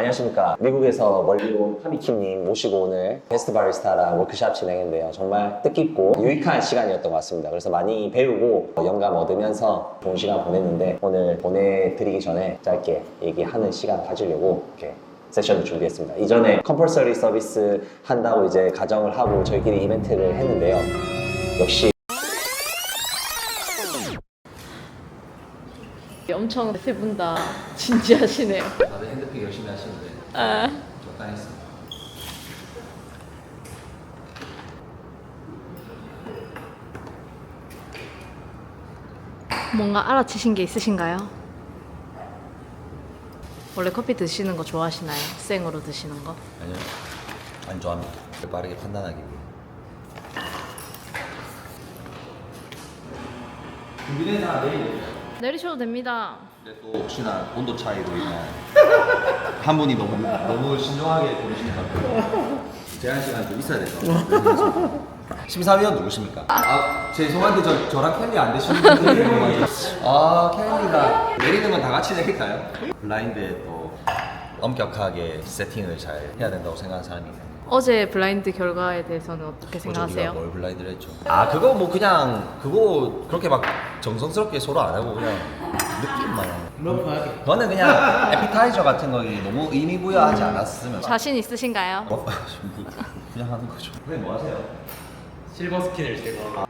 안녕하십니까. 미국에서 멀리 온 타미킴님 모시고 오늘 베스트 바리스타랑 워크샵 진행했는데요. 정말 뜻깊고 유익한 시간이었던 것 같습니다. 그래서 많이 배우고 영감 얻으면서 좋은 시간 보냈는데 오늘 보내드리기 전에 짧게 얘기하는 시간 가지려고 이렇게 세션을 준비했습니다. 이전에 컴펄서리 서비스 한다고 이제 가정을 하고 저희끼리 이벤트를 했는데요. 역시 엄청 세 분 다 진지하시네요. 다들 핸드픽 열심히 하시는데 적당히 했습니다. 뭔가 알아채신 게 있으신가요? 원래 커피 드시는 거 좋아하시나요? 생으로 드시는 거? 아니요, 안 좋아합니다. 빠르게 판단하기 위해. 준비된 사람 내리네요. 내리셔도 됩니다. 근데 또 혹시나 온도 차이로 인한 한 분이 너무 신중하게 고르시는 것 같아요. 제한 시간 좀 있어야 돼서. 심사위원 누구십니까? 죄송한데 저랑 캔디 안 되시는 분들이 있는 것 같아요. 캔디가 내리는 건 다 같이 내릴까요? 블라인드에 또 엄격하게 세팅을 잘 해야 된다고 생각하는 사람이 있나요? 어제 블라인드 결과에 대해서는 어떻게 생각하세요? 뭘 블라인드를 했죠? 그거 뭐 그냥 그렇게 막 정성스럽게 서로 안 하고 그냥 느낌만 하고. 그거는 그냥 에피타이저 같은 거 너무 의미 부여하지 않았으면 자신 있으신가요? 그냥 하는 거죠. 왜 뭐 하세요? 실버 스킨을 제거.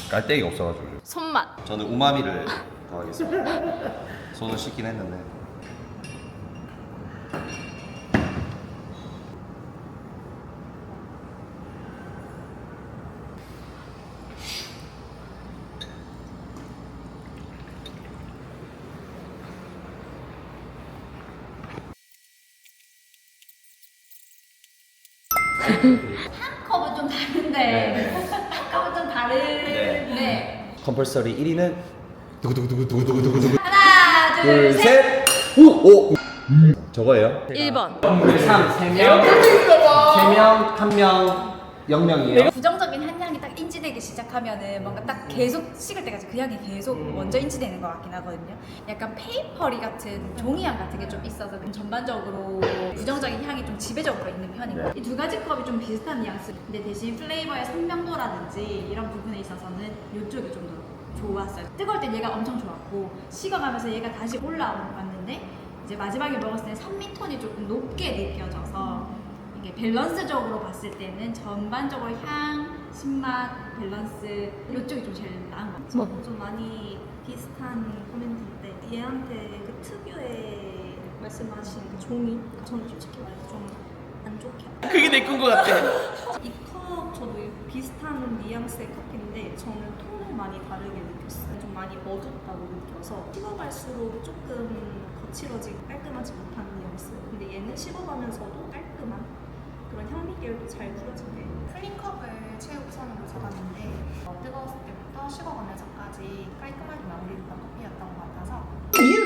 깔때기가 없어가지고 손맛. 저는 우마미를 더하겠습니다. 손을 씻긴 했는데 컵은 좀 다른데 컵은 좀 다른데 컴펄서리 1위는 하나 둘셋 오! 저거예요? 1번. 3명 1명 0명이에요. 부정적인 한 향이 딱 인지되기 시작하면은 뭔가 딱 계속 식을 때까지 그 향이 계속 먼저 인지되는 것 같긴 하거든요. 약간 페이퍼리 같은 종이향 같은 게 좀 있어서 전반적으로 부정적인 향이 좀 지배적으로 있는 편이고 이 두 가지 컵이 좀 비슷한 뉘앙스. 근데 대신 플레이버의 선명도라든지 이런 부분에 있어서는 이쪽이 좀 더 좋았어요. 뜨거울 땐 얘가 엄청 좋았고 식어가면서 얘가 다시 올라왔는데 이제 마지막에 먹었을 때 산미톤이 조금 높게 느껴져서 이게 밸런스적으로 봤을 때는 전반적으로 향, 신맛, 밸런스 이쪽이 좀 제일 나은 것 같아요. 뭐? 좀 많이 비슷한 코멘트인데 얘한테 그 특유의 말씀하신 그 종이 저는 솔직히 말해서 좀 안 좋게 그게 내 건 것 같아. 이 컵 저도 비슷한 뉘앙스의 커피인데 저는 톤을 많이 다르게 느꼈어요. 좀 많이 어둡다고 느껴서 식어갈수록 조금 거칠어지고 깔끔하지 못한 뉘앙스. 근데 얘는 식어가면서도 깔끔한 그런 향미계열도 잘 풀어지네. 플린컵을 체육선으로 잡았는데 뜨거웠을 때부터 식어가면서까지 깔끔하게 마무리됐던 커피였던 것 같아서 이게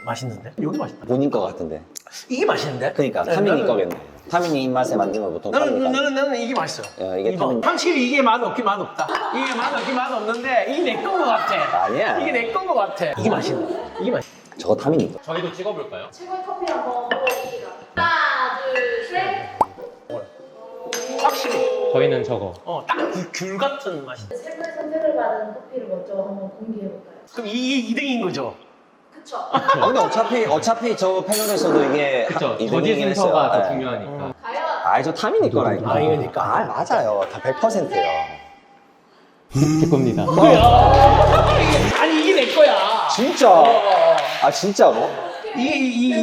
맛있는데? 여기 맛있다. 본인 거 같은데. 이게 맛있는데? 그러니까 네, 타민이 나는- 거겠네. 타민이 입맛에 만든 거 보통 타민이 나는 이게 맛있어. 이게 타민. 확실히 이게 맛없긴 맛없다. 이게 맛없긴 맛없는데 이게 내 건 것 같아. 아니야. 이게 내 건 것 같아. 이게 맛있네. 이게 맛있어. 저거 타민이 거. 저희도 찍어볼까요? 최고의 커피 한번 먹어봅시다. 하나 둘셋 확실히. 저희는 저거. 딱 귤 같은 맛이다. 세 분의 선택을 받은 커피를 먼저 한번 공개해볼까요? 그럼 이게 2등인 거죠? 그쵸? 근데 어차피 저 패널에서도 이게 그쵸. 이등이긴 저지 순서가 했어요. 더 네. 중요하니까. 과연 저 타민이 거라니까. 아, 이거니까. 맞아요. 다 100%예요. 제 겁니다. 아니 이게 내 거야. 진짜? 진짜로? 이게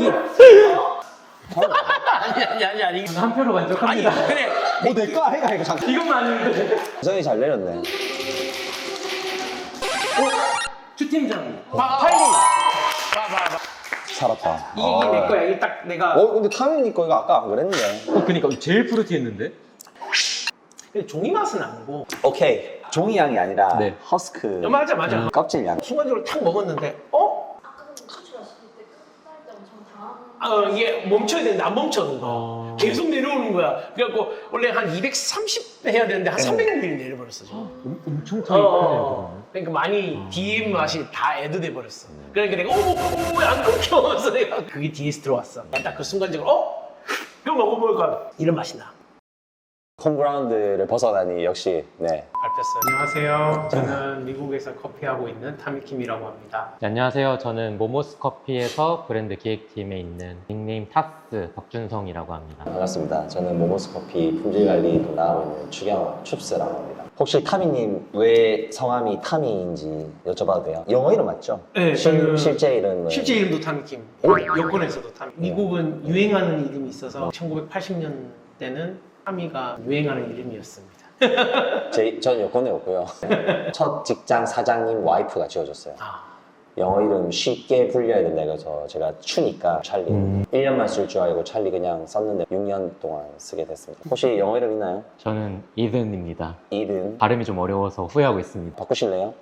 아니 이거 한 표로 만족합니다. 아니 그래 내 거 아이가 잠깐. 이것만 아니면 구성이 잘 내렸네. 주팀장 파이팅. 봐. 살았다. 이게 내 거야. 이게 딱 내가 근데 타민이 거 이거 아까 안 그랬는데. 그니까 제일 프루티했는데? 종이 맛은 아니고 오케이. 종이 양이 아니라 네. 허스크 맞아. 껍질 양. 순간적으로 탁 먹었는데 이게 멈춰야 되는데 안 멈춰는 거야. 계속 내려오는 거야. 그래갖고 원래 한 230 해야 되는데 한 300ml 내려버렸어. 지금. 엄청 차이 크네요. 그러니까 많이 DM 맛이 다 애드돼 버렸어. 그러니까 내가 어머 왜 안 끊겨? 그래서 내가 그게 DS 들어왔어. 딱 그 순간적으로 이거 먹어볼까? 이런 맛이 나. 홈그라운드를 벗어나니 역시 네. 밟혔어요. 안녕하세요. 저는 미국에서 커피하고 있는 타미킴이라고 합니다. 네, 안녕하세요. 저는 모모스 커피에서 브랜드 기획팀에 있는 닉네임 타스 박준성이라고 합니다. 반갑습니다. 저는 모모스 커피 품질 관리 담당하고 있는 추경 춥스라고 합니다. 혹시 타미님 왜 성함이 타미인지 여쭤봐도 돼요? 영어 이름 맞죠? 네, 저는 실제 이름은 실제 이름도 타미킴. 여권에서도 타미. 미국은 유행하는 이름이 있어서 1980년대는 타미가 유행하는 이름이었습니다. 전 여권에 없고요. 첫 직장 사장님 와이프가 지어줬어요. 영어 이름 쉽게 불려야 된다 그래서 제가 추니까 찰리 1년만 쓸 줄 알고 찰리 그냥 썼는데 6년 동안 쓰게 됐습니다. 혹시 영어 이름 있나요? 저는 이든입니다. 이든 발음이 좀 어려워서 후회하고 있습니다. 바꾸실래요?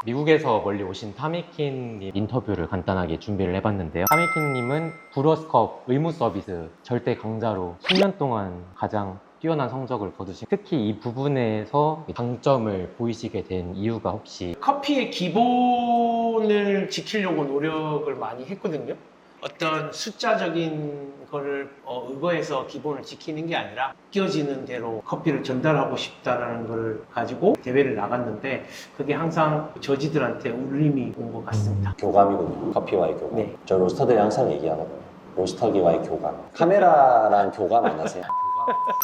미국에서 멀리 오신 타미킨님 인터뷰를 간단하게 준비를 해봤는데요. 타미킨님은 브루어스컵 의무 서비스 절대 강자로 10년 동안 가장 뛰어난 성적을 거두신 특히 이 부분에서 장점을 보이시게 된 이유가 혹시 커피의 기본을 지키려고 노력을 많이 했거든요. 어떤 숫자적인 거를 의거해서 기본을 지키는 게 아니라 느껴지는 대로 커피를 전달하고 싶다라는 걸 가지고 대회를 나갔는데 그게 항상 저지들한테 울림이 온 것 같습니다. 교감이군요. 커피와의 교감. 네. 저 로스터들이 항상 얘기하거든요. 로스터기와의 교감. 카메라랑 교감 안 하세요?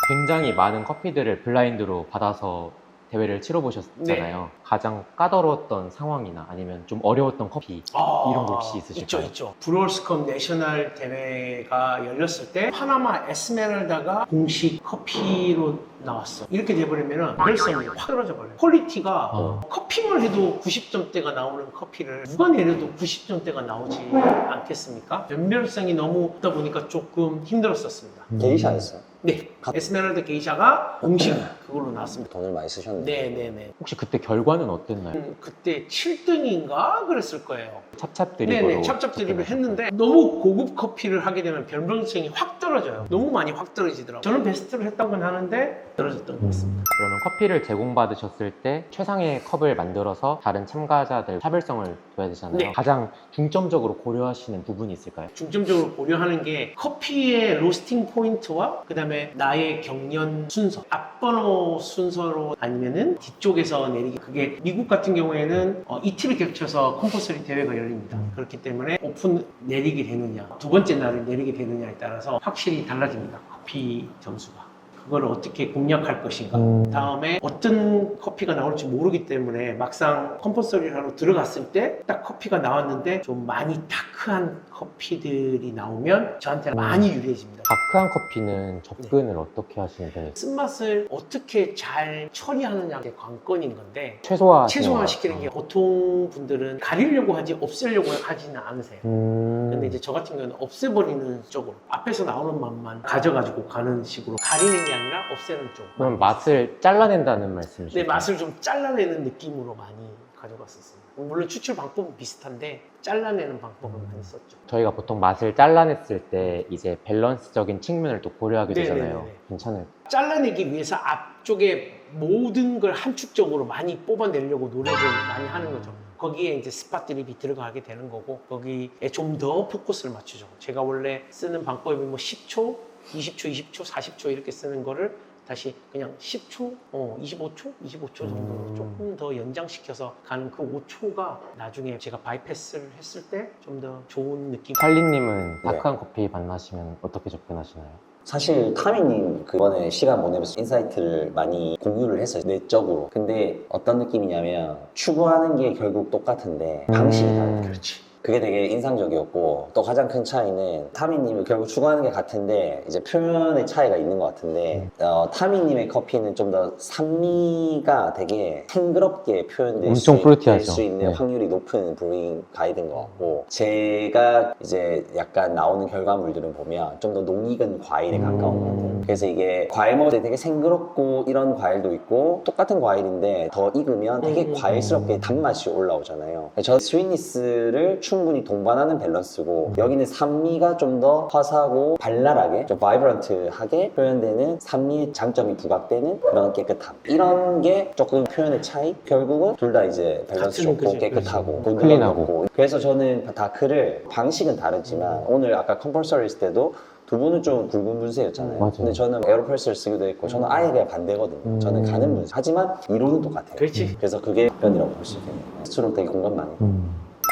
굉장히 많은 커피들을 블라인드로 받아서 대회를 치러보셨잖아요. 가장 까다로웠던 상황이나 아니면 좀 어려웠던 커피 이런 거 혹시 있으실까요? 있죠. 브루어스컵 내셔널 대회가 열렸을 때 파나마 에스메랄다가 공식 커피로 나왔어. 이렇게 돼버리면 열성이 확 떨어져 버려요. 퀄리티가 커피만 해도 90점대가 나오는 커피를 누가 내려도 90점대가 나오지 않겠습니까? 변별성이 너무 없다 보니까 조금 힘들었었습니다. 게이샤였어요. 네, 에스메랄다 게이샤가 공식 그걸로 나왔습니다. 돈을 많이 쓰셨네요. 네네네. 혹시 그때 결과는 어땠나요? 그때 7등인가 그랬을 거예요. 찹찹 드립으로 네네, 찹찹 드립을 했는데 너무 고급 커피를 하게 되면 변별성이 확 떨어져요. 너무 많이 확 떨어지더라고요. 저는 베스트를 했다고는 하는데 떨어졌던 것 같습니다. 그러면 커피를 제공받으셨을 때 최상의 컵을 만들어서 다른 참가자들 차별성을 둬야 되잖아요. 네. 가장 중점적으로 고려하시는 부분이 있을까요? 중점적으로 고려하는 게 커피의 로스팅 포인트와 그 다음에 나의 경련 순서, 앞번호 순서로 아니면은 뒤쪽에서 내리기. 그게 미국 같은 경우에는 이틀을 겹쳐서 컴퍼서리 대회가 열립니다. 그렇기 때문에 오픈 내리게 되느냐, 두 번째 날을 내리게 되느냐에 따라서 확실히 달라집니다. 커피 점수가. 그걸 어떻게 공략할 것인가. 다음에 어떤 커피가 나올지 모르기 때문에 막상 컴퍼서리를 하러 들어갔을 때 딱 커피가 나왔는데 좀 많이 다크한 커피들이 나오면 저한테 많이 유리해집니다. 다크한 커피는 접근을 어떻게 하시는 편이세요? 쓴맛을 어떻게 잘 처리하느냐가 관건인 건데 최소화시키는 게 보통 분들은 가리려고 하지 없애려고 하지는 않으세요. 근데 이제 저 같은 경우는 없애버리는 쪽으로 앞에서 나오는 맛만 가져가지고 가는 식으로 가리는 게 아니라 없애는 쪽. 그럼 맛을 잘라낸다는 말씀이시죠? 네, 맛을 좀 잘라내는 느낌으로 많이 가져갔었습니다. 물론 추출 방법은 비슷한데 잘라내는 방법을 많이 썼죠. 저희가 보통 맛을 잘라냈을 때 이제 밸런스적인 측면을 또 고려하게 되잖아요. 네네네. 괜찮아요. 잘라내기 위해서 앞쪽에 모든 걸 함축적으로 많이 뽑아내려고 노력을 많이 하는 거죠. 거기에 이제 스팟 드립이 들어가게 되는 거고 거기에 좀 더 포커스를 맞추죠. 제가 원래 쓰는 방법이 뭐 10초, 20초, 20초, 40초 이렇게 쓰는 거를 다시 그냥 10초, 25초 정도로 조금 더 연장시켜서 가는 그 5초가 나중에 제가 바이패스를 했을 때 좀 더 좋은 느낌. 찰리님은 다크한 커피 만나시면 어떻게 접근하시나요? 사실 타미님 그번에 시간 보내면서 인사이트를 많이 공유를 했어요. 내적으로. 근데 어떤 느낌이냐면 추구하는 게 결국 똑같은데 방식이 다르다. 그렇지. 그게 되게 인상적이었고 또 가장 큰 차이는 타미님이 결국 추구하는 게 같은데 이제 표현의 차이가 있는 것 같은데 타미님의 커피는 좀 더 산미가 되게 싱그럽게 표현될 엄청 프루티하죠. 수 있는 네. 확률이 높은 브루잉 가이드인 것 같고 제가 이제 약간 나오는 결과물들은 보면 좀 더 농익은 과일에 가까운 것 같아요. 그래서 이게 과일 먹을 때 되게 싱그럽고 이런 과일도 있고 똑같은 과일인데 더 익으면 되게 과일스럽게 단맛이 올라오잖아요. 저 스윗니스를 충분히 동반하는 밸런스고 여기는 산미가 좀 더 화사하고 발랄하게 좀 바이브런트하게 표현되는 산미의 장점이 부각되는 그런 깨끗함 이런 게 조금 표현의 차이? 결국은 둘 다 이제 밸런스 같은 좋고 그지, 깨끗하고 그지. 클린하고. 그래서 저는 다크를 방식은 다르지만 오늘 아까 컴퍼서리 했을 때도 두 분은 좀 굵은 분쇄였잖아요. 맞아요. 근데 저는 에어로프레스를 쓰기도 했고 저는 아예 그냥 반대거든요. 저는 가는 분쇄. 하지만 이론은 똑같아요. 그렇지. 그래서 그게 변이라고 볼 수 있겠네요. 스스로 되게 공감 많이.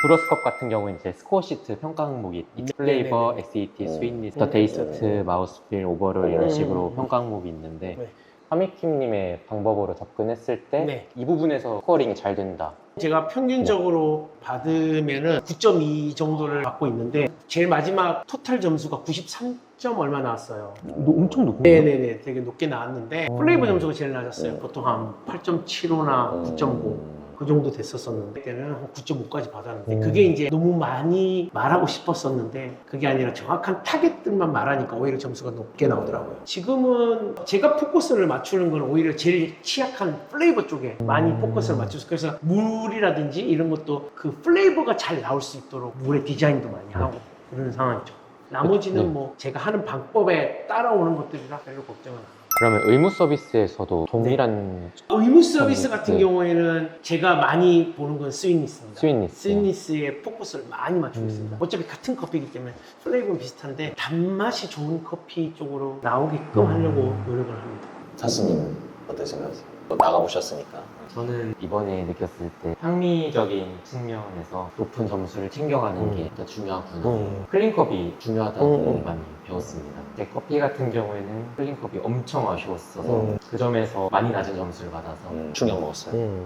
브러스컵 같은 경우는 이제 스코어시트 평가 항목이 플레이버, SET, 스윗니스, 더 테이스트, 마우스필, 오버롤 이런 식으로 평가 항목이 있는데 네. 하미킴님의 방법으로 접근했을 때 네. 이 부분에서 스코어링이 잘 된다. 제가 평균적으로 받으면은 9.2 정도를 받고 있는데 제일 마지막 토탈 점수가 93점 얼마 나왔어요. 엄청 높은 네네네, 되게 높게 나왔는데 플레이버 점수가 제일 낮았어요. 보통 한 8.75나 9.5 그 정도 됐었었는데 그때는 한 9.5까지 받았는데 그게 이제 너무 많이 말하고 싶었었는데 그게 아니라 정확한 타겟들만 말하니까 오히려 점수가 높게 나오더라고요. 지금은 제가 포커스를 맞추는 건 오히려 제일 취약한 플레이버 쪽에 많이 포커스를 맞춰서 그래서 물이라든지 이런 것도 그 플레이버가 잘 나올 수 있도록 물의 디자인도 많이 하고 그런 상황이죠. 나머지는 네. 뭐 제가 하는 방법에 따라오는 것들이라 별로 걱정은 안 해요. 그러면 의무 서비스에서도 동일한 의무 서비스 같은 네. 경우에는 제가 많이 보는 건 스윗니스입니다. 스윗니스. 스윗니스에 포커스를 많이 맞추고 있습니다. 어차피 같은 커피이기 때문에 플레이버는 비슷한데 단맛이 좋은 커피 쪽으로 나오게끔 하려고 노력을 합니다. 사스님은 어떻게 생각하세요? 또 나가보셨으니까. 저는 이번에 느꼈을 때 향미적인 측면에서 높은 점수를 챙겨가는 게 진짜 중요하구나. 클린컵이 중요하다고 많이 배웠습니다. 제 커피 같은 경우에는 클린컵이 엄청 아쉬웠어서 그 점에서 많이 낮은 점수를 받아서 충격 먹었어요.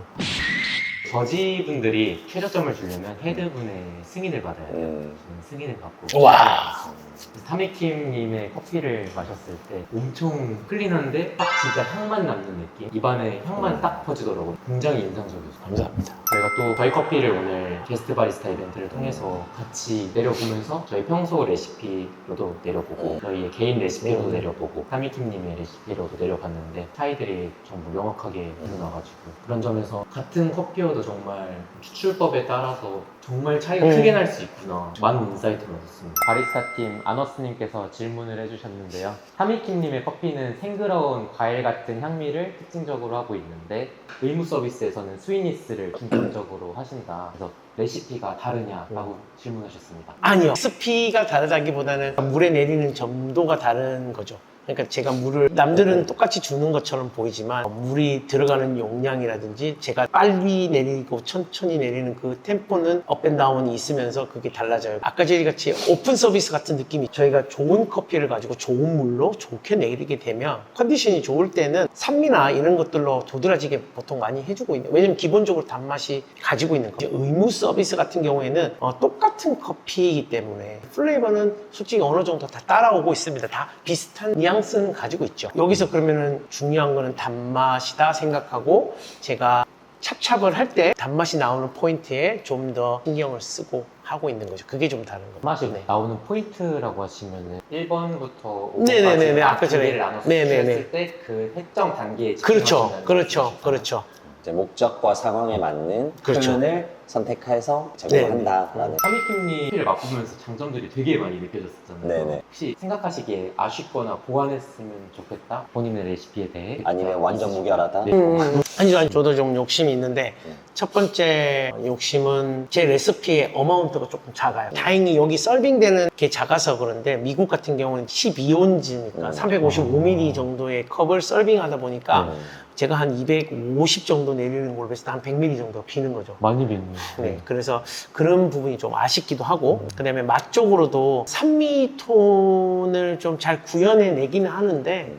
저지분들이 최저점을 주려면 헤드분의 승인을 받아야 돼요. 저는 승인을 받고 와. 타미킴님의 커피를 마셨을 때 엄청 클린한데 딱 진짜 향만 남는 느낌? 입안에 향만 딱 퍼지더라고요. 굉장히 인상적이었어요. 감사합니다. 저희가 또 저희 커피를 오늘 게스트 바리스타 이벤트를 통해서 같이 내려보면서 저희 평소 레시피로도 내려보고 저희의 개인 레시피로도 내려보고 타미킴님의 레시피로도 내려봤는데 차이들이 전부 명확하게 드러나가지고 그런 점에서 같은 커피여도 정말 추출법에 따라서 정말 차이가 크게 날 수 있구나 많은 인사이트를 얻었습니다. 바리스타 팀 아너스님께서 질문을 해주셨는데요. 타미킴님의 커피는 싱그러운 과일 같은 향미를 특징적으로 하고 있는데 의무 서비스에서는 스윗니스를 중점적으로 하신다. 그래서 레시피가 다르냐라고 질문하셨습니다. 아니요. 스피가 다르다기보다는 물에 내리는 점도가 다른 거죠. 그러니까 제가 물을 남들은 똑같이 주는 것처럼 보이지만 물이 들어가는 용량이라든지 제가 빨리 내리고 천천히 내리는 그 템포는 업앤다운이 있으면서 그게 달라져요. 아까 저희같이 오픈 서비스 같은 느낌이 저희가 좋은 커피를 가지고 좋은 물로 좋게 내리게 되면 컨디션이 좋을 때는 산미나 이런 것들로 도드라지게 보통 많이 해주고 있는 왜냐면 기본적으로 단맛이 가지고 있는 거죠. 의무 서비스 같은 경우에는 똑같은 커피이기 때문에 플레이버는 솔직히 어느 정도 다 따라오고 있습니다. 다 비슷한 뉘앙스는 가지고 있죠. 여기서 그러면은 중요한 거는 단맛이다 생각하고 제가 찹찹을 할 때 단맛이 나오는 포인트에 좀 더 신경을 쓰고 하고 있는 거죠. 그게 좀 다른 거죠. 맛이 네. 나오는 포인트라고 하시면은 1번부터 5번까지 네네네네. 아까 전에. 단계를 나눠서 네네네. 했을 때 그 설정 단계에 그렇죠. 집중하신다는 그렇죠. 말씀이시죠? 그렇죠. 이제 목적과 상황에 맞는 그렇죠. 표현을 선택해서 제공한다라는. 타미킴님을 맛보면서 장점들이 되게 많이 느껴졌었잖아요. 네네. 혹시 생각하시기에 아쉽거나 보완했으면 좋겠다? 본인의 레시피에 대해? 아니면 완전 무결하다. 네. 아니, 저도 좀 욕심이 있는데 첫 번째 욕심은 제 레시피의 어마운트가 조금 작아요. 다행히 여기 서빙되는 게 작아서 그런데 미국 같은 경우는 12온즈니까 355ml 정도의 컵을 서빙하다 보니까 제가 한 250 정도 내리는 걸로 했을 때 한 100ml 정도 비는 거죠. 많이 뵙네요. 네, 그래서 그런 부분이 좀 아쉽기도 하고 그 다음에 맛 쪽으로도 산미 톤을 좀 잘 구현해 내기는 하는데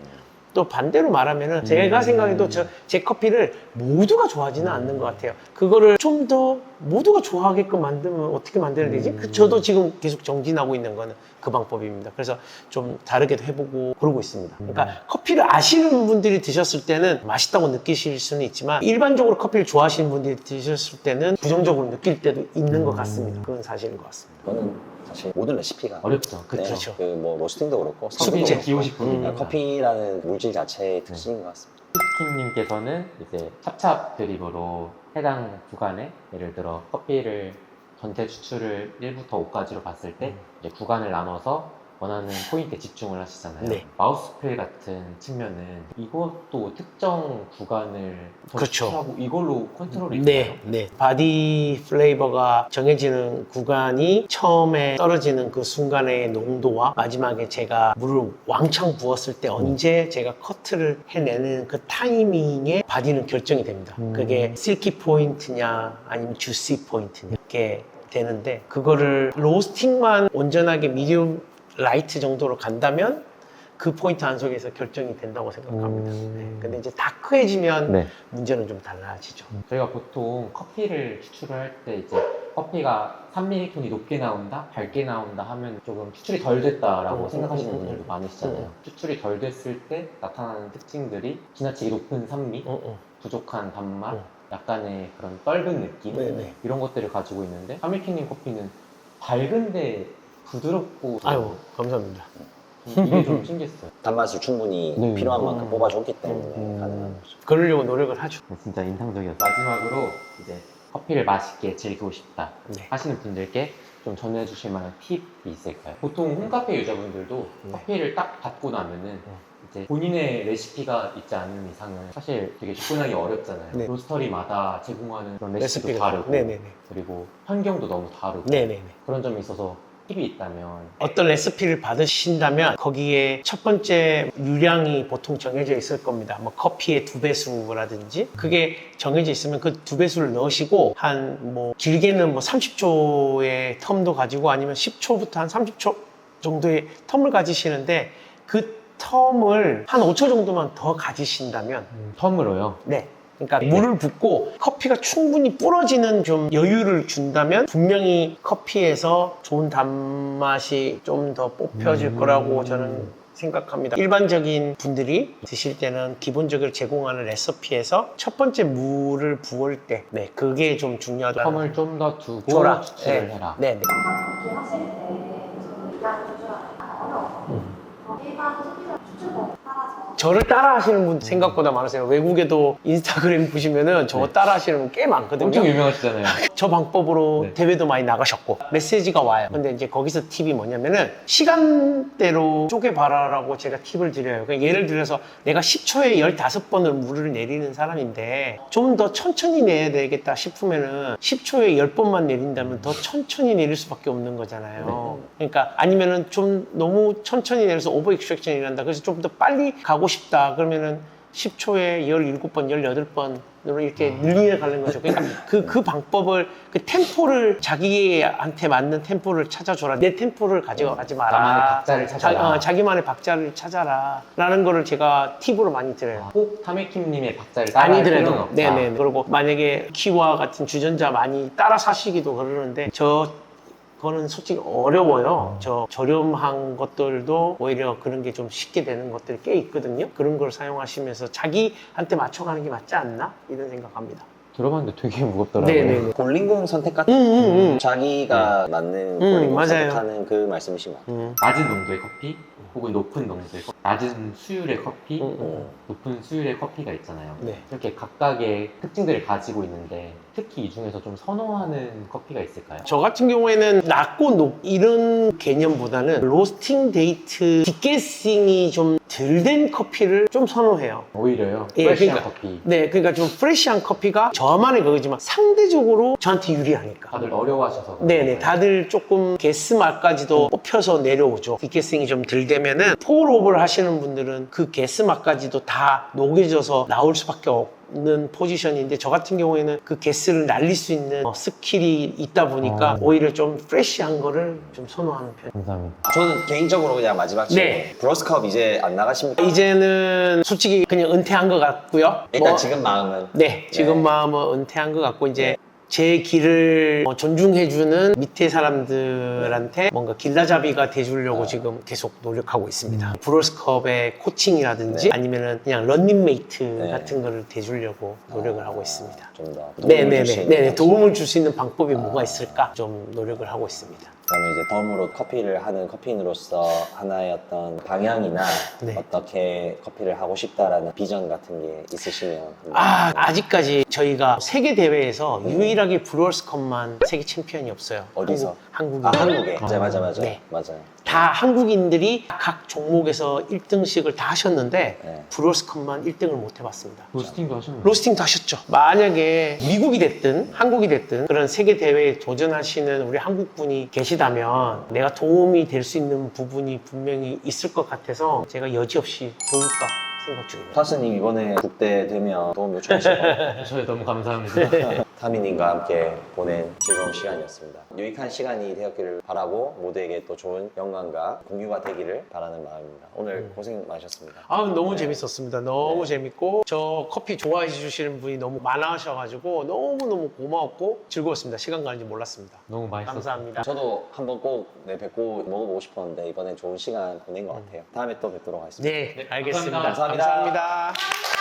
또 반대로 말하면은 제가 생각해도 제 커피를 모두가 좋아하지는 않는 것 같아요. 그거를 좀 더 모두가 좋아하게끔 만들면 어떻게 만들어야 되지? 저도 지금 계속 정진하고 있는 거는 그 방법입니다. 그래서 좀 다르게도 해보고 그러고 있습니다. 그러니까 커피를 아시는 분들이 드셨을 때는 맛있다고 느끼실 수는 있지만 일반적으로 커피를 좋아하시는 분들이 드셨을 때는 부정적으로 느낄 때도 있는 것 같습니다. 그건 사실인 것 같습니다. 저는 사실 모든 레시피가 어렵죠. 그렇죠. 그뭐 로스팅도 그렇고 커피 그렇고. 기호식품이니까. 커피라는 물질 자체의 특징인 것 같습니다. 킴님께서는 이제 찹찹 드립으로 해당 구간에 예를 들어 커피를 전체 추출을 1부터 5까지로 봤을 때 이제 구간을 나눠서 원하는 포인트에 집중을 하시잖아요. 네. 마우스풀 같은 측면은 이것도 특정 구간을 그렇죠. 추출하고 이걸로 컨트롤이 있나요? 네, 네. 바디 플레이버가 정해지는 구간이 처음에 떨어지는 그 순간의 농도와 마지막에 제가 물을 왕창 부었을 때 언제 제가 커트를 해내는 그 타이밍에 바디는 결정이 됩니다. 그게 실키 포인트냐 아니면 주시 포인트냐 이렇게 되는데 그거를 로스팅만 온전하게 미디움 라이트 정도로 간다면 그 포인트 안속에서 결정이 된다고 생각합니다. 네. 근데 이제 다크해지면 네. 문제는 좀 달라지죠. 저희가 보통 커피를 추출을 할 때 이제 커피가 3mm 톤이 높게 나온다, 밝게 나온다 하면 조금 추출이 덜 됐다라고 생각하시는 분들도 많으시잖아요. 추출이 덜 됐을 때 나타나는 특징들이 지나치게 높은 산미, 부족한 단맛, 약간의 그런 떫은 느낌 네네. 이런 것들을 가지고 있는데 하밀킹님 커피는 밝은데 부드럽고 아유, 감사합니다. 이게 좀 신기했어요. 단맛을 충분히 네. 필요한 만큼 뽑아줬기 때문에 가능한 거죠. 그러려고 노력을 하죠. 진짜 인상적이었어요. 마지막으로 이제 커피를 맛있게 즐기고 싶다 네. 하시는 분들께 좀 전해주실 만한 팁이 있을까요? 보통 홈카페 유저분들도 커피를 딱 받고 나면은 이제 본인의 레시피가 있지 않은 이상은 사실 되게 접근하기 어렵잖아요. 네. 로스터리마다 제공하는 그런 레시피도 레시피가 다르고 네네네. 그리고 환경도 너무 다르고 네네네. 그런 점에 있어서 팁이 있다면 어떤 레시피를 받으신다면 거기에 첫 번째 유량이 보통 정해져 있을 겁니다. 뭐 커피의 2배수라든지 그게 정해져 있으면 그 2배수를 넣으시고 한 뭐 길게는 뭐 30초의 텀도 가지고 아니면 10초부터 한 30초 정도의 텀을 가지시는데 그 텀을 한 5초 정도만 더 가지신다면 텀으로요. 네. 그러니까 물을 붓고 커피가 충분히 불어지는 좀 여유를 준다면 분명히 커피에서 좋은 단맛이 좀 더 뽑혀질 거라고 저는 생각합니다. 일반적인 분들이 드실 때는 기본적으로 제공하는 레시피에서 첫 번째 물을 부을 때 네, 그게 좀 중요하다. 텀을 좀 더 두고 줘라. 추출을 네. 해라. 네. 네. 하실 때 저는 이양 조절하기가 어려워요. 일반 소비자 추출법 따라서 저를 따라 하시는 분 생각보다 많으세요. 외국에도 인스타그램 보시면은 저 따라 하시는 분 꽤 많거든요. 엄청 유명하시잖아요. 저 방법으로 네. 대회도 많이 나가셨고 메시지가 와요. 근데 이제 거기서 팁이 뭐냐면은 시간대로 쪼개봐라라고 제가 팁을 드려요. 그러니까 예를 들어서 내가 10초에 15번을 물을 내리는 사람인데 좀 더 천천히 내야 되겠다 싶으면은 10초에 10번만 내린다면 더 천천히 내릴 수밖에 없는 거잖아요. 그러니까 아니면은 좀 너무 천천히 내려서 오버 익스트랙션이 일어난다. 그래서 좀 더 빨리 가고 싶다. 그러면은 10초에 17번, 18번으로 이렇게 늘려 가는 거죠. 그러니까 그 방법을, 그 템포를 자기한테 맞는 템포를 찾아줘라. 내 템포를 가져가지 마라. 나만의 박자를 찾아라. 자기만의 박자를 찾아라. 라는 거를 제가 팁으로 많이 드려요. 꼭 타메킴님의 박자를 따라할 많이 필요는 들어도 없다. 네네. 그리고 만약에 키와 같은 주전자 많이 따라 사시기도 그러는데 그거는 솔직히 어려워요. 저 저렴한 것들도 오히려 그런 게 좀 쉽게 되는 것들이 꽤 있거든요. 그런 걸 사용하시면서 자기한테 맞춰가는 게 맞지 않나? 이런 생각합니다. 들어봤는데 되게 무겁더라고요. 네네네. 볼링공 선택 같은 자기가 맞는 볼링공 맞아요. 선택하는 그 말씀이신 것 같아요. 낮은 농도의 커피 혹은 높은 농도의 커피, 낮은 수율의 커피, 음. 높은 수율의 커피가 있잖아요. 네. 이렇게 각각의 특징들을 가지고 있는데 특히 이 중에서 좀 선호하는 커피가 있을까요? 저 같은 경우에는 낮고 높 이런 개념보다는 로스팅 데이트 디게싱이 좀 덜 된 커피를 좀 선호해요. 오히려요. 예, 프레시한 그러니까. 커피. 네, 그러니까 좀 프레시한 커피가 저만의 그거지만 상대적으로 저한테 유리하니까. 다들 어려워하셔서. 네네, 다들 조금 게스 맛까지도 뽑혀서 내려오죠. 디게싱이 좀 덜 되면은 폴업을 하시 좋아하시는 분들은 그 게스 맛까지도 다 녹여져서 나올 수밖에 없는 포지션인데 저 같은 경우에는 그 게스를 날릴 수 있는 스킬이 있다 보니까 오히려 좀 프레쉬한 거를 좀 선호하는 편. 감사합니다. 저는 개인적으로 그냥 마지막 질문. 네. 브로스컵 이제 안 나가십니까? 이제는 솔직히 그냥 은퇴한 것 같고요. 일단 뭐, 지금 마음은 네, 지금 네. 마음은 은퇴한 것 같고 이제 제 길을 존중해주는 밑에 사람들한테 뭔가 길라잡이가 돼주려고 지금 계속 노력하고 있습니다. 브로스컵의 코칭이라든지 네. 아니면은 그냥 런닝메이트 네. 같은 거를 돼주려고 노력을 하고 있습니다. 좀 더 네네네. 도움을 줄 수 있는 방법이 뭐가 있을까 좀 노력을 하고 있습니다. 그러면 이제 덤으로 커피를 하는 커피인으로서 하나의 어떤 방향이나 네. 어떻게 커피를 하고 싶다라는 비전 같은 게 있으시면 아직까지 저희가 세계 대회에서 유일하게 브루어스컵만 세계 챔피언이 없어요. 어디서? 한국이. 한국에. 맞아. 네. 맞아요. 다 한국인들이 각 종목에서 1등씩을 다 하셨는데 네. 브루어스컵만 1등을 못 해봤습니다. 로스팅도 하셨나요? 로스팅도 하셨죠. 만약에 미국이 됐든 한국이 됐든 그런 세계 대회에 도전하시는 우리 한국 분이 계시다면 내가 도움이 될 수 있는 부분이 분명히 있을 것 같아서 제가 여지없이 도울까 생각 중입니다. 타스님 이번에 국대 되면 도움 요청하실 거예요. 저희 너무 감사합니다. 타미님과 함께 보낸 즐거운 시간이었습니다. 유익한 시간이 되었기를 바라고 모두에게 또 좋은 영광과 공유가 되기를 바라는 마음입니다. 오늘 고생 많으셨습니다. 너무 네. 재밌었습니다. 너무 네. 재밌고 저 커피 좋아해 주시는 분이 너무 많으셔가지고 너무너무 고마웠고 즐거웠습니다. 시간 가는지 몰랐습니다. 너무 맛있었어요. 감사합니다. 저도 한번 꼭 뵙고 먹어보고 싶었는데 이번에 좋은 시간 보낸 것 같아요. 다음에 또 뵙도록 하겠습니다. 네, 알겠습니다. 감사합니다. 감사합니다.